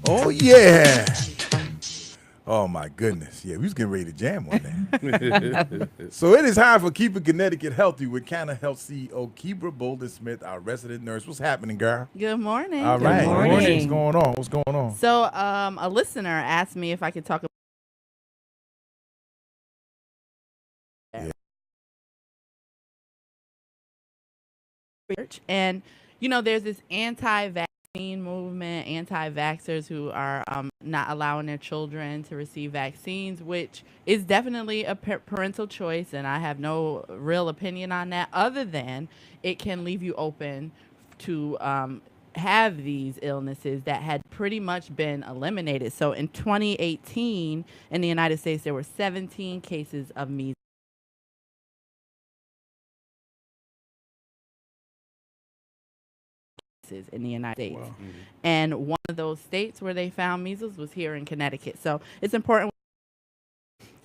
Oh yeah. Oh my goodness. Yeah, we was getting ready to jam on that. So it is time for Keeping Connecticut Healthy with Canna Health CEO Kibra Bolden Smith, our resident nurse. What's happening, girl? Good morning. All Good right. What's morning. going on? What's going on? So, a listener asked me if I could talk about Yeah. research. And, there's this anti-vaccine movement, anti-vaxxers who are not allowing their children to receive vaccines, which is definitely a parental choice. And I have no real opinion on that other than it can leave you open to have these illnesses that had pretty much been eliminated. So in 2018, in the United States, there were 17 cases of measles in the United States. Wow. And one of those states where they found measles was here in Connecticut. So it's important.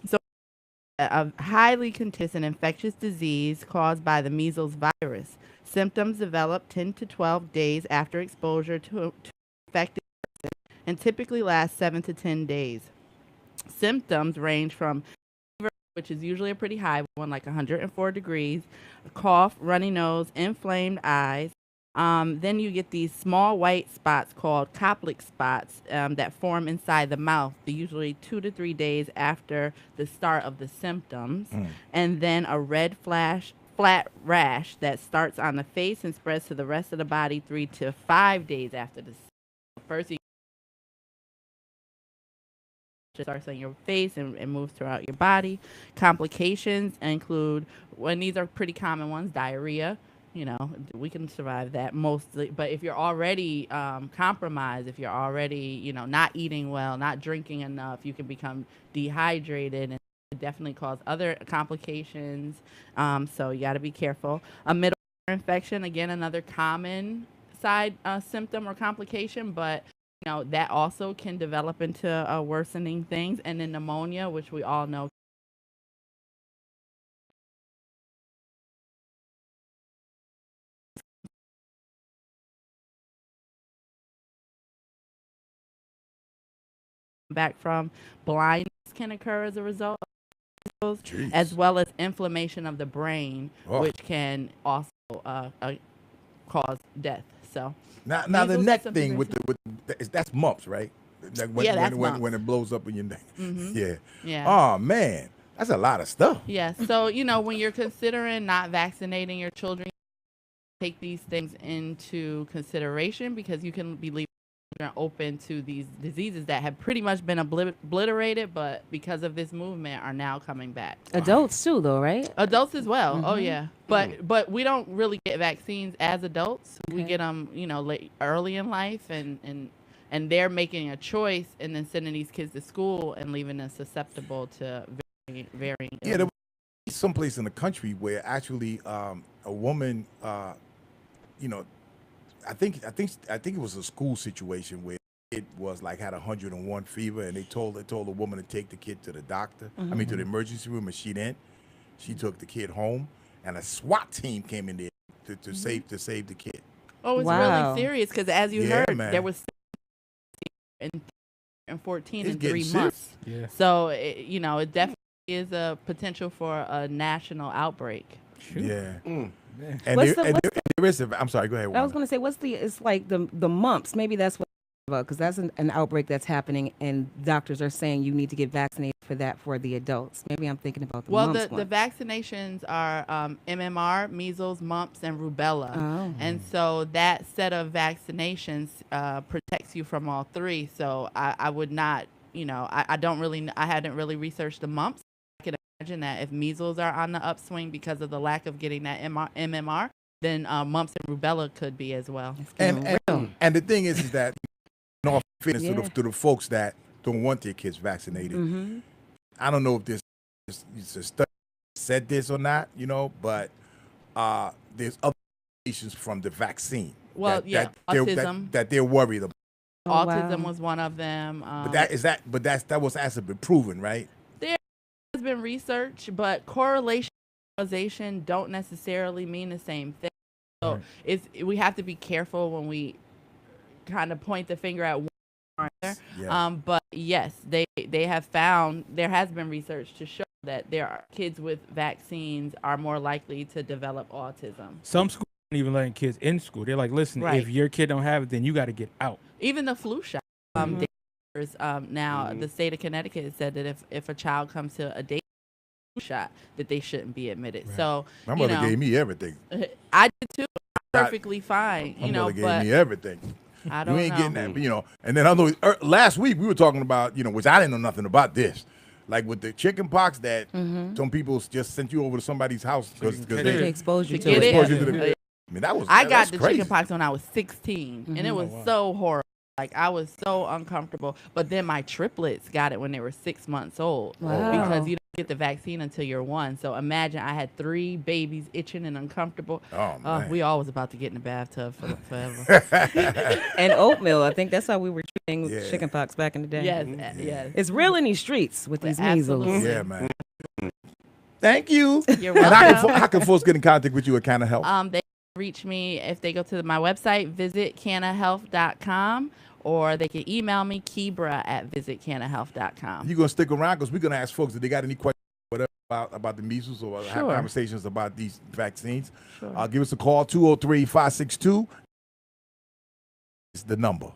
So a highly contagious and infectious disease caused by the measles virus. Symptoms develop 10 to 12 days after exposure to infected and typically last 7 to 10 days. Symptoms range from fever, which is usually a pretty high one, like 104 degrees, a cough, runny nose, inflamed eyes. Then you get these small white spots called Koplik spots that form inside the mouth, usually 2 to 3 days after the start of the symptoms. And then a red flat rash that starts on the face and spreads to the rest of the body 3 to 5 days after the first. Starts on your face and moves throughout your body. Complications include, when these are pretty common ones, diarrhea. We can survive that mostly. But if you're already compromised, if you're already, not eating well, not drinking enough, you can become dehydrated and definitely cause other complications. So you got to be careful. A middle infection, again, another common side symptom or complication, but that also can develop into worsening things. And then pneumonia, which we all know back from blindness can occur as a result of those, as well as inflammation of the brain, which can also cause death. So Now the neck thing with that's mumps, right? Like when, Yeah, that's when mumps. it blows up in your neck. Yeah. Yeah. Oh man, that's a lot of stuff. Yeah. So, when you're considering not vaccinating your children, take these things into consideration because you can be leaving children open to these diseases that have pretty much been obliterated, but because of this movement are now coming back. Adults too, though, right? Adults as well. Oh yeah. But we don't really get vaccines as adults. We get them, late, early in life, and they're making a choice and then sending these kids to school and leaving them susceptible to varying. Yeah, there was someplace in the country where actually a woman, I think it was a school situation where it was like had 101 fever, and they told the woman to take the kid to the doctor. I mean, to the emergency room, and she didn't. She took the kid home, and a SWAT team came in there to save the kid. Oh, it's Wow. really serious because as you Yeah, heard, man. there was and 14 It's in getting 3 serious. months. Yeah. So, it definitely is a potential for a national outbreak. Yeah. Man. And What's there is I'm sorry, go ahead. I was Wanda. going to say, it's like the mumps. Maybe that's what, because that's an outbreak that's happening, and doctors are saying you need to get vaccinated for that for the adults. Maybe I'm thinking about the Well, mumps the one. vaccinations are MMR, measles, mumps, and rubella. Oh. And so that set of vaccinations protects you from all three. So I would not, I hadn't really researched the mumps. I can imagine that if measles are on the upswing because of the lack of getting that MMR, then mumps and rubella could be as well. And the thing is that, in all fairness Yeah. to the folks that don't want their kids vaccinated, I don't know if this is a study said this or not, but there's other patients from the vaccine. Well, autism. That they're worried about. Oh, Autism wow. was one of them. But that was actually been proven, right? There has been research, but correlation and causation don't necessarily mean the same thing. So we have to be careful when we kind of point the finger at one or another. Yeah. But yes, they have found, there has been research to show that there are kids with vaccines are more likely to develop autism. Some schools aren't even letting kids in school. They're like, listen, Right. if your kid don't have it, then you got to get out. Even the flu shot. Now the state of Connecticut has said that if a child comes to a day flu shot, that they shouldn't be admitted. Right. So My you mother know, gave me everything. I did too. Perfectly fine. My You know, mother gave but me everything. I don't You ain't know. getting that, you know. And then I know last week we were talking about, you know, which I didn't know nothing about this, like with the chicken pox that some people just sent you over to somebody's house because They They they expose you To to get it. exposed you it. to the. I mean, that was. I got that's the crazy. chicken pox when I was 16, and it was so horrible. Like, I was so uncomfortable. But then my triplets got it when they were 6 months old. Wow. Because you don't get the vaccine until you're 1. So imagine I had 3 babies itching and uncomfortable. Oh, man. We always about to get in the bathtub forever. And oatmeal. I think that's how we were treating Yeah. chickenpox back in the day. Yes, yes. It's real in these streets with these Absolutely. measles. Yeah, man. Thank you. You're And welcome. how can folks get in contact with you at Kind of Health? They can reach me if they go to my website, visit cannahealth.com, or they can email me, Kibra@visitcannahealth.com. You're gonna stick around because we're gonna ask folks if they got any questions, whatever about the measles or have Sure. conversations about these vaccines. Sure. Give us a call 203-562. It's the number.